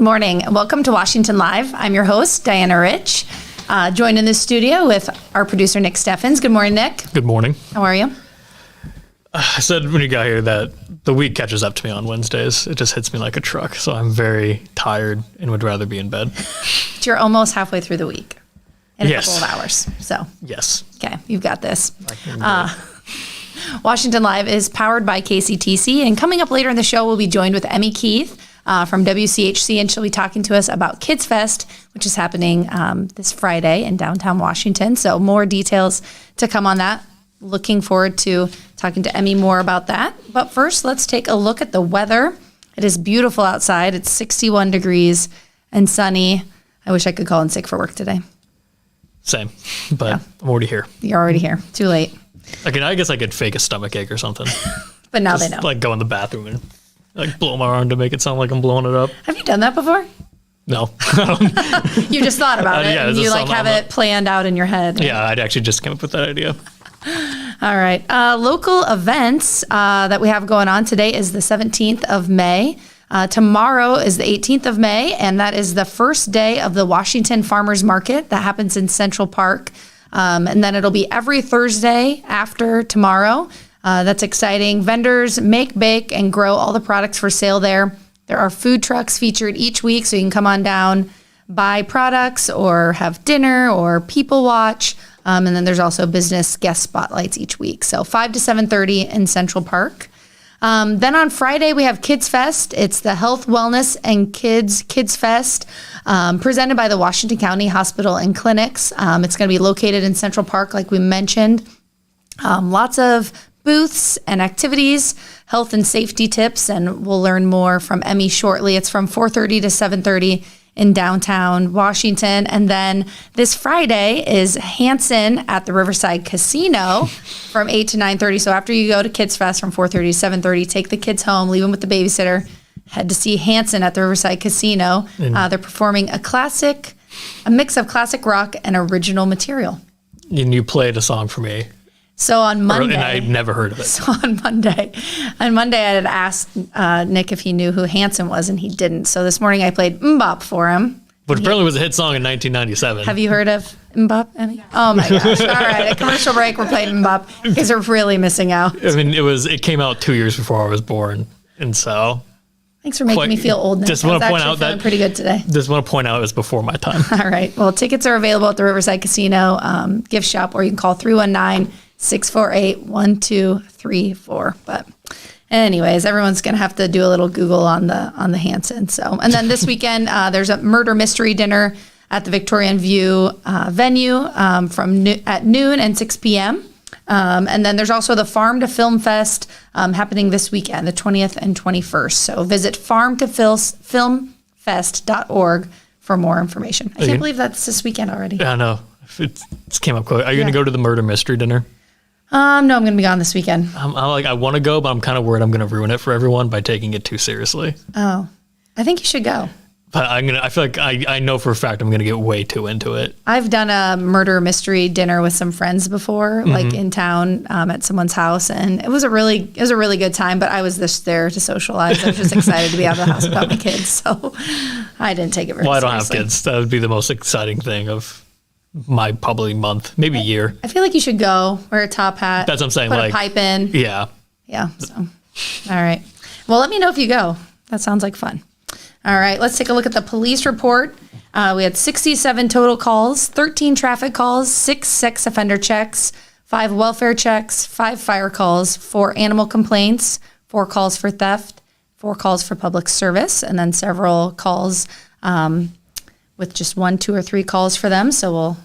morning. Welcome to Washington Live. I'm your host, Diana Rich, joined in the studio with our producer, Nick Steffens. Good morning, Nick. Good morning. How are you? I said when you got here that the week catches up to me on Wednesdays. It just hits me like a truck. So I'm very tired and would rather be in bed. You're almost halfway through the week in a Yes. couple of hours. So, Yes. okay, you've got this. Washington Live is powered by KCTC, and coming up later in the show, we'll be joined with Emme Keith from WCHC, and she'll be talking to us about Kids Fest, which is happening this Friday in downtown Washington. So more details to come on that. Looking forward to talking to Emme more about that. But first, let's take a look at the weather. It is beautiful outside. It's 61 degrees and sunny. I wish I could call in sick for work today. Same. But I'm already here. You're already here. Too late. I guess I could fake a stomach ache or something. But now Just they know. like go in the bathroom and like blow my arm to make it sound like I'm blowing it up. Have you done that before? No. You just thought about it, yeah, and it's you just like have it planned out in your head. Yeah, I'd actually just came up with that idea. All right. Local events that we have going on today is the 17th of May. Tomorrow is the 18th of May, and that is the first day of the Washington Farmers Market that happens in Central Park. And then it'll be every Thursday after tomorrow. That's exciting. Vendors make, bake, and grow all the products for sale there. There are food trucks featured each week, so you can come on down, buy products, or have dinner, or people watch. And then there's also business guest spotlights each week. So 5 to 7:30 in Central Park. Then on Friday, we have Kids Fest. It's the Health, Wellness, and Kids Fest, presented by the Washington County Hospital and Clinics. It's going to be located in Central Park, like we mentioned. Lots of booths and activities, health and safety tips, and we'll learn more from Emme shortly. It's from 4:30 to 7:30 in downtown Washington. And then this Friday is Hanson at the Riverside Casino from 8 to 9:30. So after you go to Kids Fest from 4:30 to 7:30, take the kids home, leave them with the babysitter, head to see Hanson at the Riverside Casino. They're performing a mix of classic rock and original material. And you played a song for me. So on Monday, And I'd never heard of it. So on Monday, I had asked Nick if he knew who Hanson was, and he didn't. So this morning I played Mbop for him. But apparently it was a hit song in 1997. Have you heard of Mbop, Emme? Oh my gosh. All right, a commercial break, we're playing Mbop. You guys are really missing out. I mean, it came out 2 years before I was born. And so Thanks for making me feel old, Nick. Just want to point out feeling pretty good today. Just want to point out it was before my time. All right. Well, tickets are available at the Riverside Casino gift shop, or you can call 319-648-1234. But anyways, everyone's going to have to do a little Google on the Hanson. So, and then this weekend, there's a murder mystery dinner at the Victorian View venue at noon and 6 p.m. And then there's also the Farm to Film Fest happening this weekend, the 20th and 21st. So visit farmtofilmfest.org for more information. I can't believe that's this weekend already. I know. It came up quick. Are you going to go to the murder mystery dinner? No, I'm going to be gone this weekend. I want to go, but I'm kind of worried I'm going to ruin it for everyone by taking it too seriously. Oh, I think you should go. But I feel like I know for a fact I'm going to get way too into it. I've done a murder mystery dinner with some friends before, like in town at someone's house, and it was a really good time. But I was just there to socialize. I was just excited to be out of the house without my kids, so I didn't take it very seriously. Well, I don't have kids. That would be the most exciting thing of my probably month, maybe year. I feel like you should go, wear a top hat. That's what I'm saying. Put a pipe in. Yeah. Yeah. So, all right. Well, let me know if you go. That sounds like fun. All right, let's take a look at the police report. We had 67 total calls, 13 traffic calls, 6 sex offender checks, 5 welfare checks, 5 fire calls, 4 animal complaints, 4 calls for theft, 4 calls for public service, and then several calls with just 1, 2, or 3 calls for them. So we'll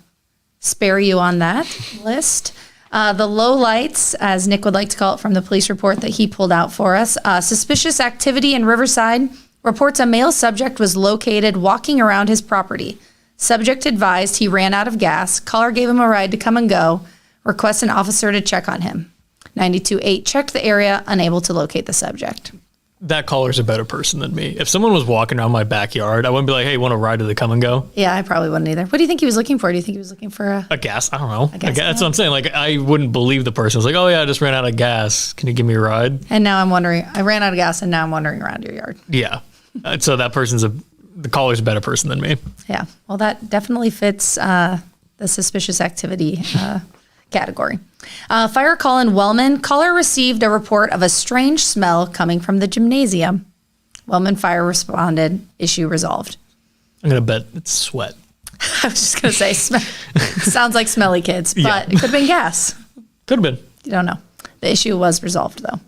spare you on that list. The low lights, as Nick would like to call it from the police report that he pulled out for us. Suspicious activity in Riverside. Reports a male subject was located walking around his property. Subject advised he ran out of gas. Caller gave him a ride to come and go. Request an officer to check on him. 928 checked the area, unable to locate the subject. That caller's a better person than me. If someone was walking around my backyard, I wouldn't be like, hey, you want to ride to the come and go? Yeah, I probably wouldn't either. What do you think he was looking for? Do you think he was looking for a gas? I don't know. That's what I'm saying. Like, I wouldn't believe the person was like, oh, yeah, I just ran out of gas. Can you give me a ride? And now I'm wondering, I ran out of gas and now I'm wandering around your yard. Yeah. So that person's the caller's a better person than me. Yeah. Well, that definitely fits the suspicious activity category. Fire call in Wellman. Caller received a report of a strange smell coming from the gymnasium. Wellman Fire responded. Issue resolved. I'm going to bet it's sweat. I was just going to say, sounds like smelly kids, but it could have been gas. Could have been. You don't know. The issue was resolved, though.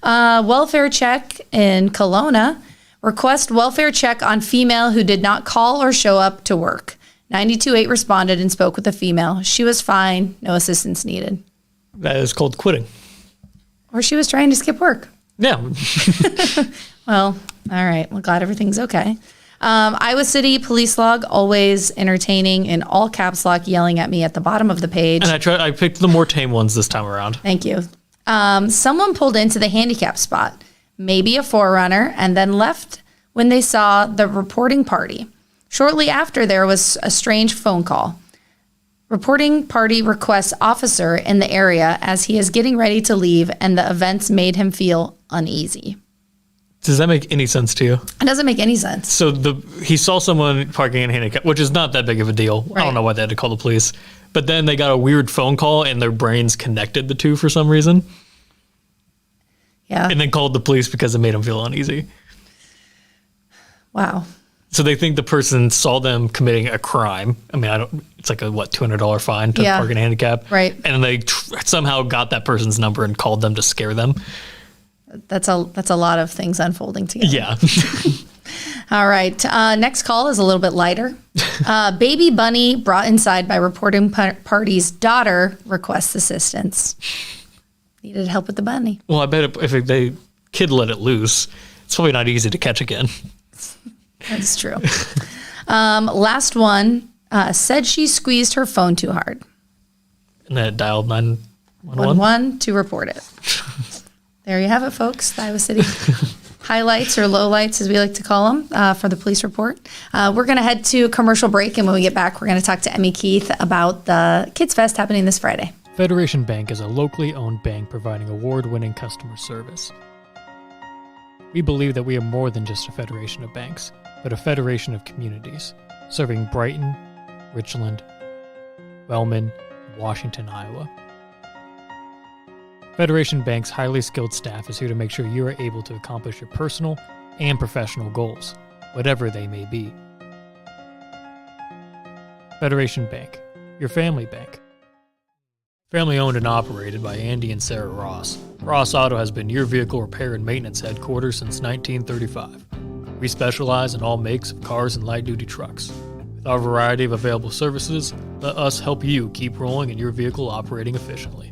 Welfare check in Kelowna. Request welfare check on female who did not call or show up to work. 92.8 responded and spoke with the female. She was fine. No assistance needed. That is called quitting. Or she was trying to skip work. Yeah. Well, all right. Well, glad everything's okay. Iowa City police log, always entertaining, in all caps lock, yelling at me at the bottom of the page. And I picked the more tame ones this time around. Thank you. Someone pulled into the handicap spot, maybe a forerunner, and then left when they saw the reporting party. Shortly after, there was a strange phone call. Reporting party requests officer in the area as he is getting ready to leave, and the events made him feel uneasy. Does that make any sense to you? It doesn't make any sense. So he saw someone parking in handicap, which is not that big of a deal. Right. I don't know why they had to call the police. But then they got a weird phone call and their brains connected the two for some reason. Yeah. And then called the police because it made them feel uneasy. Wow. So they think the person saw them committing a crime. I mean, it's like a, $200 fine to park in a handicap. Right. And they somehow got that person's number and called them to scare them. That's a lot of things unfolding together. Yeah. All right. Next call is a little bit lighter. Baby bunny brought inside by reporting party's daughter requests assistance. Needed help with the bunny. Well, I bet if the kid let it loose, it's probably not easy to catch again. That's true. Last one said she squeezed her phone too hard. And then it dialed 911. 911 to report it. There you have it, folks. The Iowa City highlights, or lowlights, as we like to call them, for the police report. We're going to head to commercial break, and when we get back, we're going to talk to Emme Keith about the Kids Fest happening this Friday. Federation Bank is a locally owned bank providing award-winning customer service. We believe that we are more than just a federation of banks, but a federation of communities, serving Brighton, Richland, Wellman, and Washington, Iowa. Federation Bank's highly skilled staff is here to make sure you are able to accomplish your personal and professional goals, whatever they may be. Federation Bank, your family bank. Family owned and operated by Andy and Sarah Ross. Ross Auto has been your vehicle repair and maintenance headquarters since 1935. We specialize in all makes of cars and light-duty trucks. With our variety of available services, let us help you keep rolling and your vehicle operating efficiently.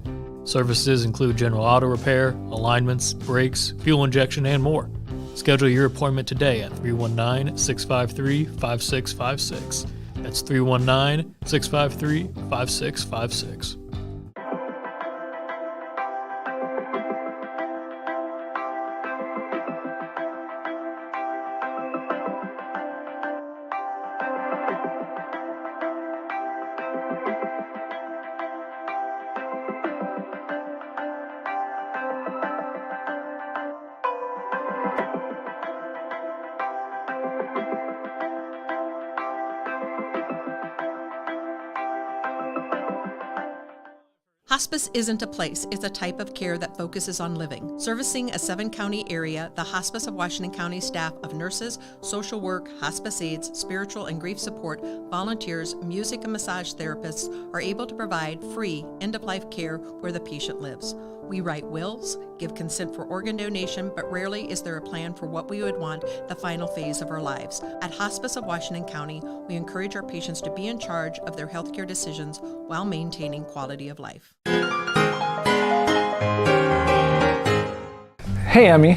Services include general auto repair, alignments, brakes, fuel injection, and more. Schedule your appointment today at 319-653-5656. That's 319-653-5656. Hospice isn't a place, it's a type of care that focuses on living. Servicing a 7-county area, the Hospice of Washington County staff of nurses, social work, hospice aides, spiritual and grief support, volunteers, music and massage therapists are able to provide free end-of-life care where the patient lives. We write wills, give consent for organ donation, but rarely is there a plan for what we would want the final phase of our lives. At Hospice of Washington County, we encourage our patients to be in charge of their healthcare decisions while maintaining quality of life. Hey, Emmy,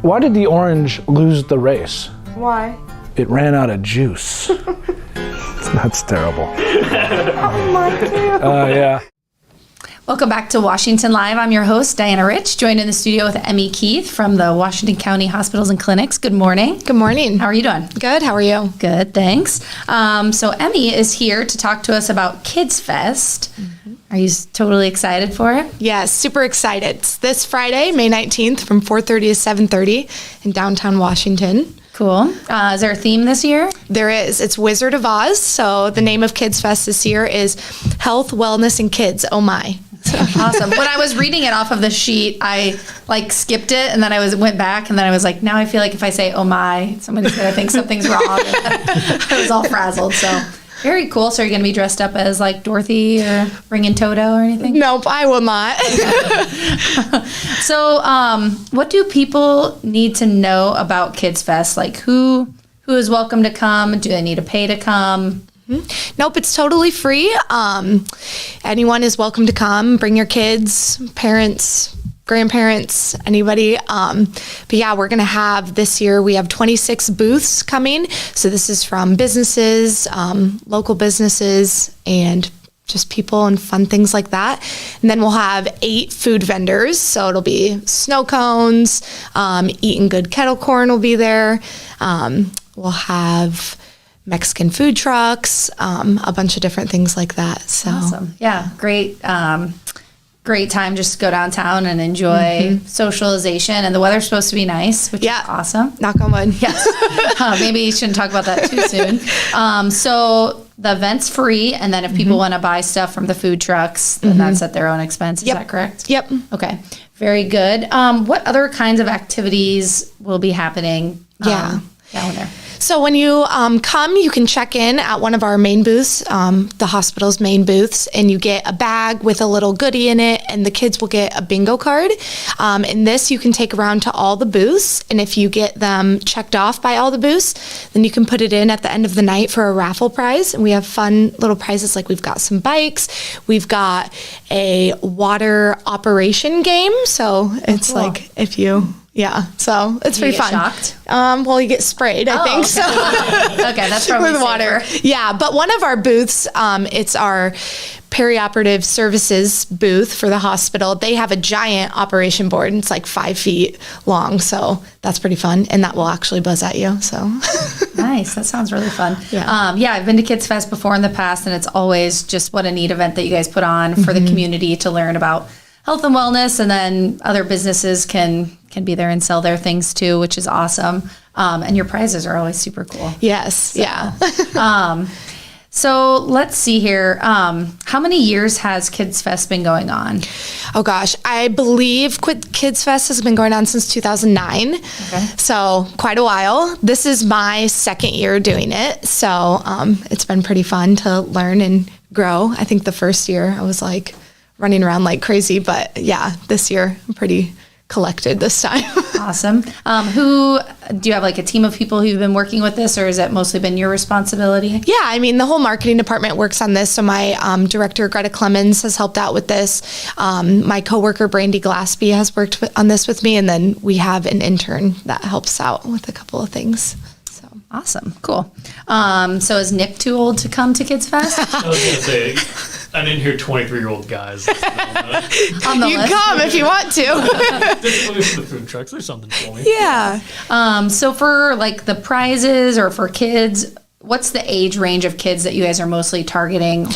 why did the orange lose the race? Why? It ran out of juice. That's terrible. Oh my God. Yeah. Welcome back to Washington Live. I'm your host, Diana Rich, joined in the studio with Emme Keith from the Washington County Hospitals and Clinics. Good morning. Good morning. How are you doing? Good. How are you? Good, thanks. So Emme is here to talk to us about Kids Fest. Are you totally excited for it? Yes, super excited. It's this Friday, May 19th from 4:30 to 7:30 in downtown Washington. Cool. Is there a theme this year? There is. It's Wizard of Oz. So the name of Kids Fest this year is Health, Wellness, and Kids. Oh my. Awesome. When I was reading it off of the sheet, I skipped it and then went back and then I was like, now I feel like if I say, oh my, somebody's going to think something's wrong. I was all frazzled. So very cool. So are you going to be dressed up as like Dorothy or bringing Toto or anything? Nope, I will not. So what do people need to know about Kids Fest? Like who is welcome to come? Do they need to pay to come? Nope, it's totally free. Anyone is welcome to come. Bring your kids, parents, grandparents, anybody. But yeah, we're going to have this year, we have 26 booths coming. So this is from businesses, local businesses, and just people and fun things like that. And then we'll have 8 food vendors. So it'll be snow cones, Eatin' Good kettle corn will be there. We'll have Mexican food trucks, a bunch of different things like that. So awesome. Yeah, great. Great time just to go downtown and enjoy socialization. And the weather's supposed to be nice, which is awesome. Knock on wood. Yes. Maybe you shouldn't talk about that too soon. So the event's free. And then if people want to buy stuff from the food trucks, then that's at their own expense. Is that correct? Yep. Okay. Very good. What other kinds of activities will be happening down there? So when you come, you can check in at one of our main booths, the hospital's main booths, and you get a bag with a little goodie in it, and the kids will get a bingo card. And this you can take around to all the booths, and if you get them checked off by all the booths, then you can put it in at the end of the night for a raffle prize. And we have fun little prizes, like we've got some bikes, we've got a water operation game. So it's like if you... Yeah, so it's pretty fun. Shocked? Well, you get sprayed, I think. So okay, that's probably with water. Yeah, but one of our booths, it's our perioperative services booth for the hospital. They have a giant operation board, and it's like 5 feet long. So that's pretty fun, and that will actually buzz at you. So nice. That sounds really fun. Yeah. I've been to Kids Fest before in the past, and it's always just what a neat event that you guys put on for the community to learn about health and wellness, and then other businesses can be there and sell their things too, which is awesome. And your prizes are always super cool. Yes. So, Yeah. So let's see here. How many years has Kids Fest been going on? Oh gosh, I believe Kids Fest has been going on since 2009. Okay. So quite a while. This is my second year doing it. So it's been pretty fun to learn and grow. I think the first year I was like running around like crazy, but yeah, this year I'm pretty collected this time. Awesome. Who do you have, like a team of people who've been working with this, or has it mostly been your responsibility? Yeah, I mean, the whole marketing department works on this. So my director, Greta Clemens, has helped out with this. My coworker, Brandy Glaspie, has worked on this with me. And then we have an intern that helps out with a couple of things. So awesome. Cool. So is Nick too old to come to Kids Fest? I was going to say, I didn't hear 23-year-old guys. On the you list? come if you want to. Just look at the food trucks. There's something for me. Yeah. So for like the prizes or for kids, what's the age range of kids that you guys are mostly targeting?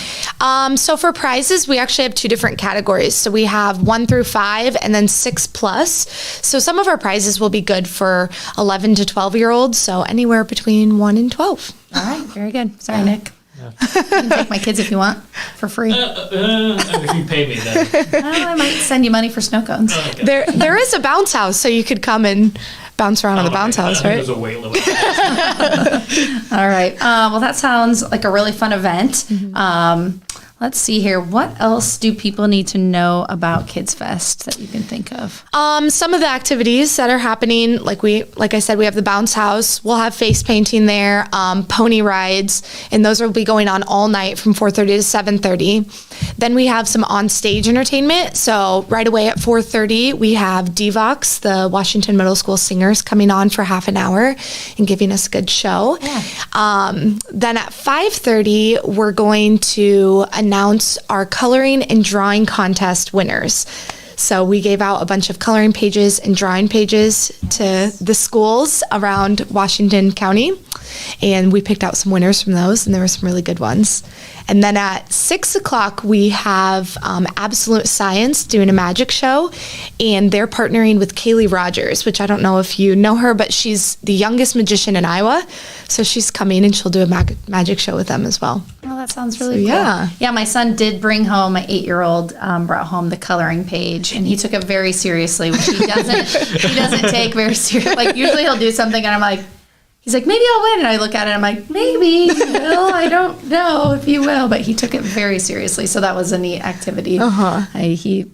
So for prizes, we actually have 2 different categories. So we have 1 through 5 and then 6+. So some of our prizes will be good for 11 to 12-year-olds. So anywhere between 1 and 12. All right. Very good. Sorry, Nick. You can take my kids if you want for free. If you pay me, then. I might send you money for snow cones. Okay. There is a bounce house, so you could come and bounce around on the bounce house, right? There's a weight limit. All right. Well, that sounds like a really fun event. Let's see here. What else do people need to know about Kids Fest that you can think of? Some of the activities that are happening, like I said, we have the bounce house. We'll have face painting there, pony rides, and those will be going on all night from 4:30 to 7:30. Then we have some on-stage entertainment. So right away at 4:30, we have Divox, the Washington Middle School singers, coming on for half an hour and giving us a good show. Yeah. Then at 5:30, we're going to announce our coloring and drawing contest winners. So we gave out a bunch of coloring pages and drawing pages to the schools around Washington County. and we picked out some winners from those, and there were some really good ones. And then at 6 o'clock, we have Absolute Science doing a magic show, and they're partnering with Kaylee Rogers, which I don't know if you know her, but she's the youngest magician in Iowa. So she's coming, and she'll do a magic show with them as well. Oh, that sounds really cool. Yeah. Yeah, my son did bring home, my 8-year-old brought home the coloring page, and he took it very seriously, which he doesn't take very seriously. Like, usually he'll do something, and I'm like, he's like, maybe I'll win. And I look at it, and I'm like, maybe you will. I don't know if you will. But he took it very seriously, so that was a neat activity. He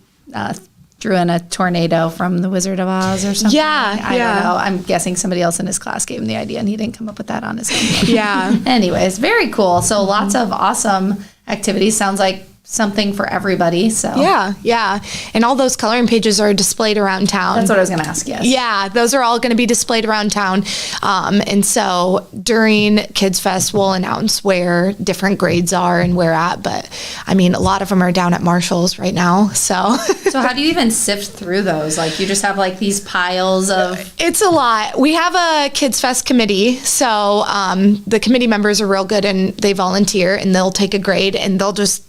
drew in a tornado from The Wizard of Oz or something. Yeah, I don't know. I'm guessing somebody else in his class gave him the idea, and he didn't come up with that on his own. Yeah. Anyways, very cool. So lots of awesome activities. Sounds like something for everybody. So Yeah. And all those coloring pages are displayed around town. that's what I was going to ask. Yes. Yeah, those are all going to be displayed around town. And so during Kids Fest, we'll announce where different grades are and where at. But I mean, a lot of them are down at Marshall's right now. So So how do you even sift through those? Like, you just have like these piles of. it's a lot. We have a Kids Fest committee. So the committee members are real good, and they volunteer, and they'll take a grade, and they'll just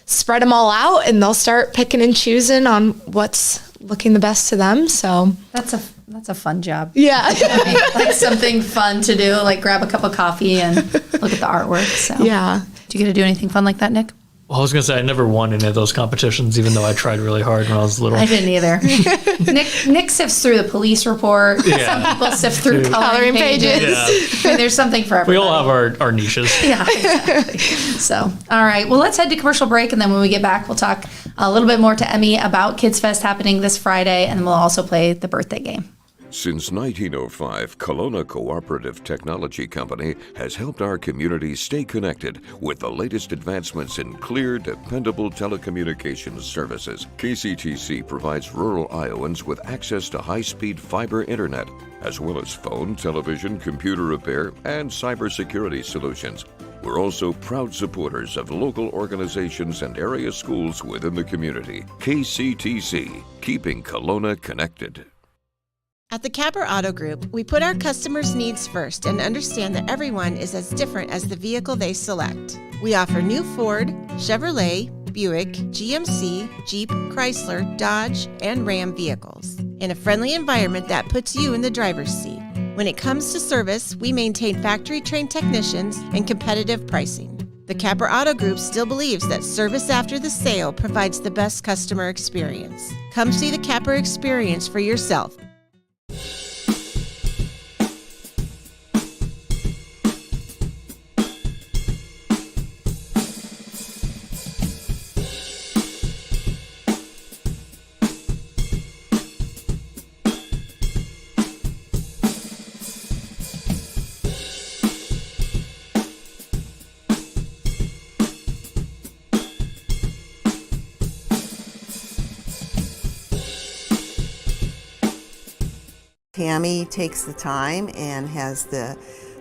spread them all out, and they'll start picking and choosing on what's looking the best to them. So That's a fun job. yeah. Like something fun to do, like grab a cup of coffee and look at the artwork. So Yeah. Do you get to do anything fun like that, Nick? Well, I was going to say I never won any of those competitions, even though I tried really hard when I was little. I didn't either. Nick sifts through the police report. Yeah. Some people sift through coloring pages. Yeah. I mean, there's something for We everybody. all have our niches. Yeah, exactly. So, all right. Well, let's head to commercial break, and then when we get back, we'll talk a little bit more to Emme about Kids Fest happening this Friday, and then we'll also play the birthday game. Since 1905, Kelowna Cooperative Technology Company has helped our community stay connected with the latest advancements in clear, dependable telecommunications services. KCTC provides rural Iowans with access to high-speed fiber internet, as well as phone, television, computer repair, and cybersecurity solutions. We're also proud supporters of local organizations and area schools within the community. KCTC, keeping Kelowna connected. At the Capper Auto Group, we put our customers' needs first and understand that everyone is as different as the vehicle they select. We offer new Ford, Chevrolet, Buick, GMC, Jeep, Chrysler, Dodge, and Ram vehicles in a friendly environment that puts you in the driver's seat. When it comes to service, we maintain factory-trained technicians and competitive pricing. The Capper Auto Group still believes that service after the sale provides the best customer experience. Come see the Capper experience for yourself. Tammy takes the time and has the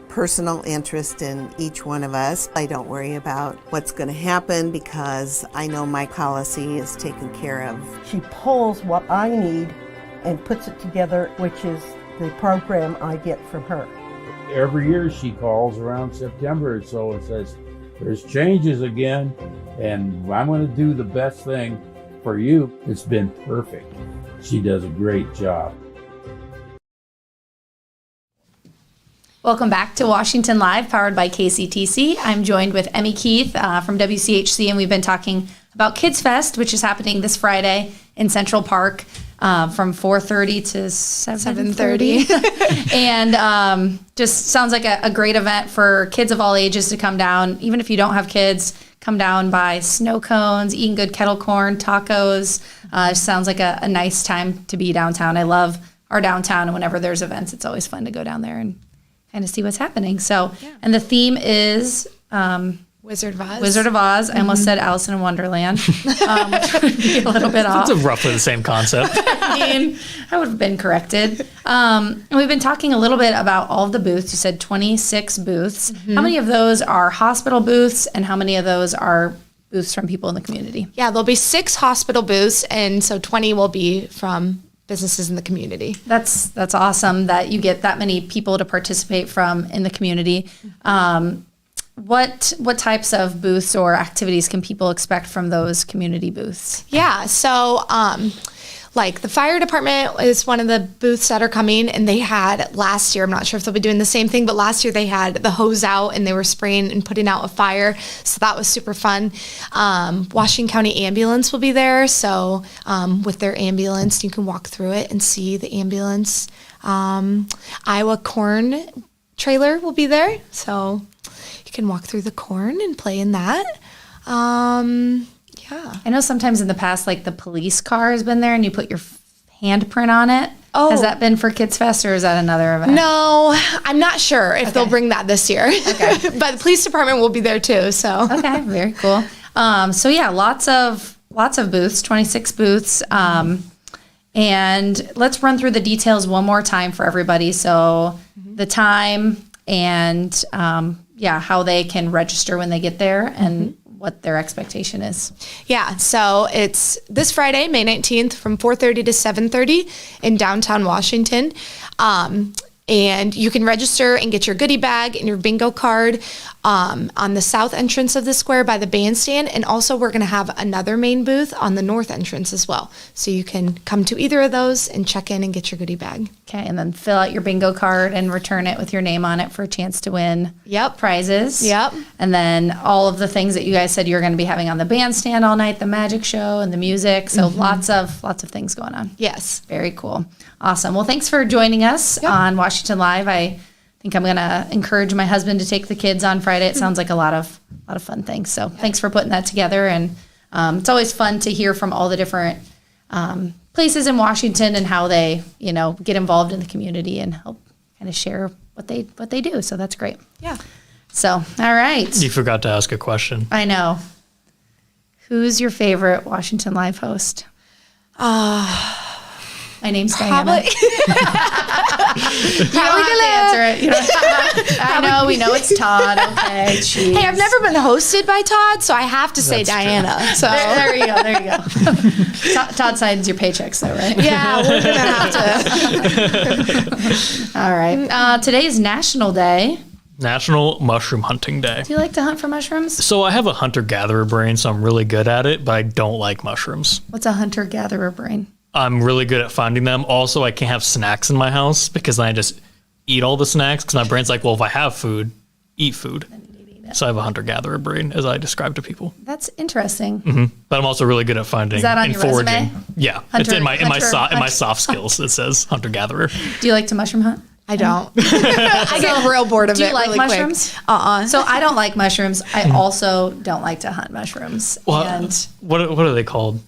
personal interest in each one of us. I don't worry about what's going to happen because I know my policy is taken care of. She pulls what I need and puts it together, which is the program I get from her. Every year she calls around September or so and says, there's changes again, and I'm going to do the best thing for you. It's been perfect. She does a great job. Welcome back to Washington Live, powered by KCTC. I'm joined with Emme Keith from WCHC, and we've been talking about Kids Fest, which is happening this Friday in Central Park from 4:30 to 7:30. And just sounds like a great event for kids of all ages to come down. Even if you don't have kids, come down, buy snow cones, eating good kettle corn, tacos. Sounds like a nice time to be downtown. I love our downtown, and whenever there's events, it's always fun to go down there and kind of see what's happening. So, and the theme is Wizard of Oz. Wizard of Oz. I almost said Alice in Wonderland, which would be a little bit off. It's roughly the same concept. I mean, I would have been corrected. And we've been talking a little bit about all of the booths. You said 26 booths. How many of those are hospital booths, and how many of those are booths from people in the community? Yeah, there'll be 6 hospital booths, and so 20 will be from businesses in the community. That's awesome that you get that many people to participate from in the community. What types of booths or activities can people expect from those community booths? Yeah, so like the fire department is one of the booths that are coming, and they had last year, I'm not sure if they'll be doing the same thing, but last year they had the hose out and they were spraying and putting out a fire. So that was super fun. Washington County Ambulance will be there. So with their ambulance, you can walk through it and see the ambulance. Iowa Corn trailer will be there. So you can walk through the corn and play in that. Yeah. I know sometimes in the past, like the police car has been there and you put your handprint on it. Oh. Has that been for Kids Fest or is that another event? No, I'm not sure if they'll bring that this year. Okay. But the police department will be there too, so. Okay, very cool. So yeah, lots of booths, 26 booths. And let's run through the details one more time for everybody. So the time and how they can register when they get there and what their expectation is. Yeah, so it's this Friday, May 19th from 4:30 to 7:30 in downtown Washington. And you can register and get your goodie bag and your bingo card on the south entrance of the square by the bandstand. And also we're going to have another main booth on the north entrance as well. So you can come to either of those and check in and get your goodie bag. Okay, and then fill out your bingo card and return it with your name on it for a chance to win prizes. Yep. And then all of the things that you guys said you're going to be having on the bandstand all night, the magic show and the music. So lots of things going on. Yes. Very cool. Awesome. Well, thanks for joining us on Washington Live. I think I'm going to encourage my husband to take the kids on Friday. It sounds like a lot of fun things. So thanks for putting that together. And it's always fun to hear from all the different places in Washington and how they, get involved in the community and help kind of share what they do. So that's great. Yeah. So, all right. You forgot to ask a question. I know. Who's your favorite Washington Live host? My name's Diana. You don't have to answer it. I know, we know it's Todd. Okay, jeez. Hey, I've never been hosted by Todd, so I have to say Diana. True. So there you go. Todd signs your paychecks, though, right? Yeah, we're gonna have to. All right. Today is National Day. National Mushroom Hunting Day. Do you like to hunt for mushrooms? So I have a hunter-gatherer brain, so I'm really good at it, but I don't like mushrooms. What's a hunter-gatherer brain? I'm really good at finding them. Also, I can't have snacks in my house because then I just eat all the snacks because my brain's like, well, if I have food, eat food. So I have a hunter-gatherer brain, as I describe to people. That's interesting. Mm-hmm. But I'm also really good at finding and foraging. Resume? Yeah, it's in my soft skills. It says hunter-gatherer. Do you like to mushroom hunt? I don't. I get real bored of it. Do you like really mushrooms? Quick. So I don't like mushrooms. I also don't like to hunt mushrooms. Well, and what are they called?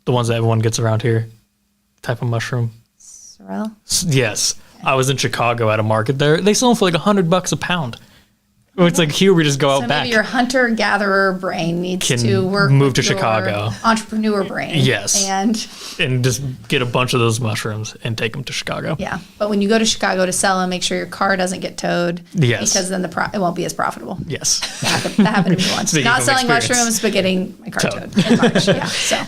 The ones that everyone gets around here, type of mushroom. Sorrel? Yes. Okay. I was in Chicago at a market there. They sell them for like $100 a pound. It's like here we just go out back. Maybe your hunter-gatherer brain needs to move to Chicago. Entrepreneur brain. Yes. And just get a bunch of those mushrooms and take them to Chicago. Yeah. But when you go to Chicago to sell them, make sure your car doesn't get towed. Yes. Because then it won't be as profitable. Yes. That happened to me once. Not selling mushrooms, but getting my car towed in March. Yeah. So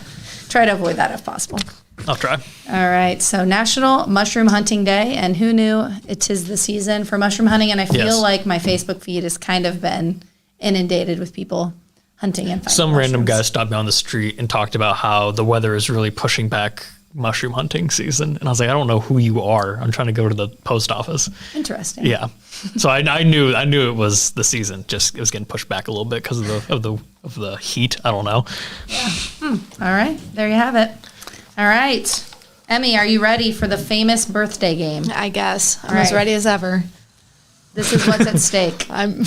try to avoid that if possible. I'll try. All right. So National Mushroom Hunting Day. And who knew it is the season for mushroom hunting? And I feel like my Facebook feed has kind of been inundated with people hunting and finding Some random guy stopped me on the street and talked about how the weather is really pushing back mushroom hunting season. And I was like, I don't know who you are. I'm trying to go to the post office. Interesting. Yeah. So I knew it was the season. Just it was getting pushed back a little bit because of the heat. I don't know. Yeah. All right. There you have it. All right. Emmy, are you ready for the famous birthday game? I guess. I'm as ready as ever. This is what's at stake. I'm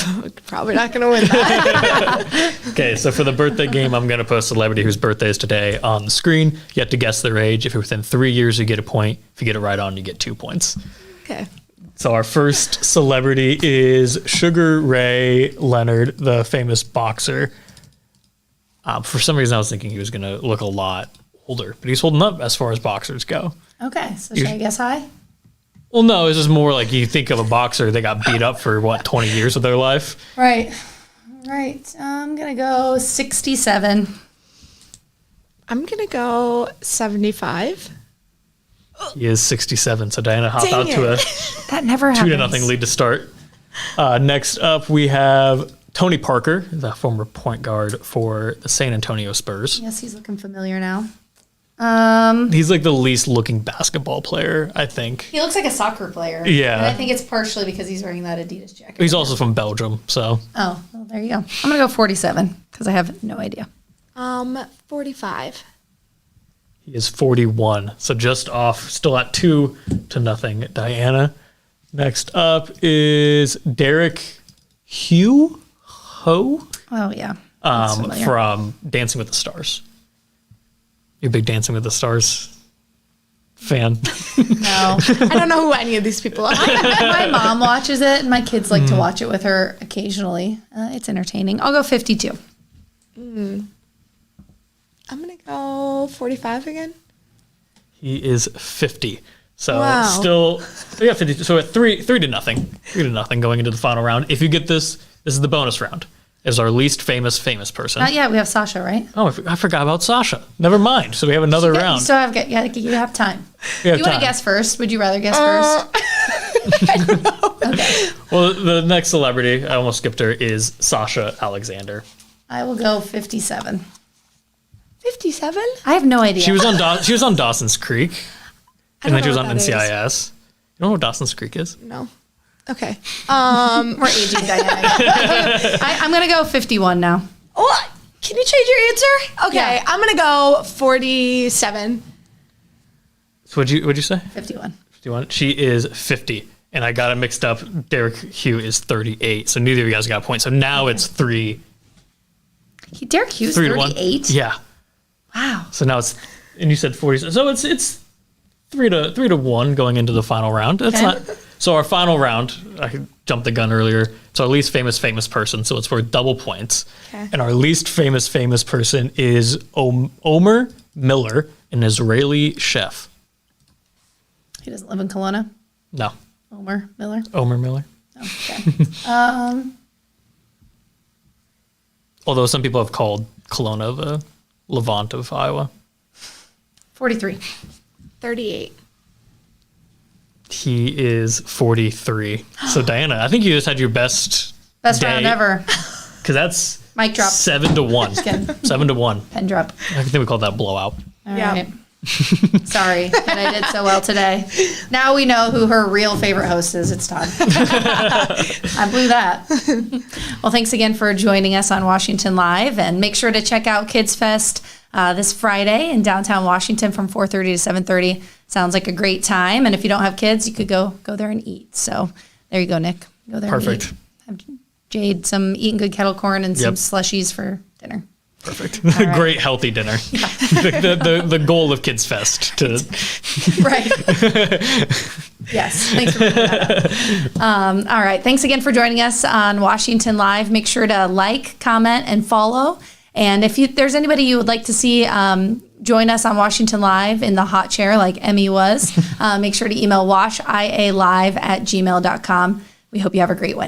probably not going to win that. Okay, so for the birthday game, I'm going to put a celebrity whose birthday is today on the screen. You have to guess their age. If you're within 3 years, you get a point. If you get it right on, you get 2 points. Okay. So our first celebrity is Sugar Ray Leonard, the famous boxer. For some reason, I was thinking he was going to look a lot older, but he's holding up as far as boxers go. Okay, so should I guess high? Well, no, it's just more like you think of a boxer, they got beat up for, 20 years of their life? Right. I'm going to go 67. I'm going to go 75. He is 67. So Diana hopped Dang out to a That never happens. 2-0 lead to start. Next up, we have Tony Parker, the former point guard for the San Antonio Spurs. Yes, he's looking familiar now. He's like the least looking basketball player, I think. He looks like a soccer player. Yeah. And I think it's partially because he's wearing that Adidas jacket. He's also from Belgium, so. Oh, well, there you go. I'm going to go 47 because I have no idea. 45. He is 41, so just off, still at 2-0. Diana. Next up is Derek Hugh Ho Oh, yeah. That's familiar. from Dancing with the Stars. You a big Dancing with the Stars fan? No. I don't know who any of these people are. My mom watches it, and my kids like to watch it with her occasionally. It's entertaining. I'll go 52. I'm going to go 45 again. He is 50. So Wow. still, yeah, 50. So at 3-0, 3-0 going into the final round. If you get this is the bonus round. Is our least famous person. Not yet. We have Sasha, right? Oh, I forgot about Sasha. Never mind. So we have another You round. still have you have time. We have You want time. to guess first? Would you rather guess first? I don't know. Okay. Well, the next celebrity, I almost skipped her, is Sasha Alexander. I will go 57. 57? I have no idea. She was on Dawson's Creek, and then she was on know what that NCIS. You know what Dawson's Creek is? No. Okay. We're aging Diana. I'm going to go 51 now. What? Can you change your answer? Okay, Yeah. I'm gonna go 47. So what'd you say? 51. 51. She is 50, and I got it mixed up. Derek Hugh is 38, so neither of you guys got a point. So now it's 3. Derek Hughes, 3-1. 38. Yeah. Wow. So now it's, and you said 40. So it's 3-1 going into the final round. That's Okay. not. So our final round, I jumped the gun earlier. It's our least famous person, so it's worth double points. Okay. And our least famous person is Omer Miller, an Israeli chef. He doesn't live in Kelowna. No, Omer Miller. Omer Miller. Okay. Although some people have called Kelowna the Levant of Iowa. 43. 38. He is 43. So Diana, I think you just had your best Best day, round ever. because that's Mic drop. 7-1. kidding. 7-1. Pen drop. I think we called that blowout. All Yeah. right. Sorry that I did so well today. Now we know who her real favorite host is. It's Todd. I blew that. Well, thanks again for joining us on Washington Live, and make sure to check out Kids Fest this Friday in downtown Washington from 4:30 to 7:30. Sounds like a great time, and if you don't have kids, you could go there and eat. So there you go, Nick. Go there. Perfect. And eat. Have Jade some eating good kettle corn and some Yep. slushies for dinner. Perfect. right. Great healthy dinner. the goal of Kids Fest to Right. Yes. Thanks for bringing that up. All right. Thanks again for joining us on Washington Live. Make sure to like, comment, and follow. And if there's anybody you would like to see join us on Washington Live in the hot chair like Emme was, make sure to email washialive@gmail.com. We hope you have a great one.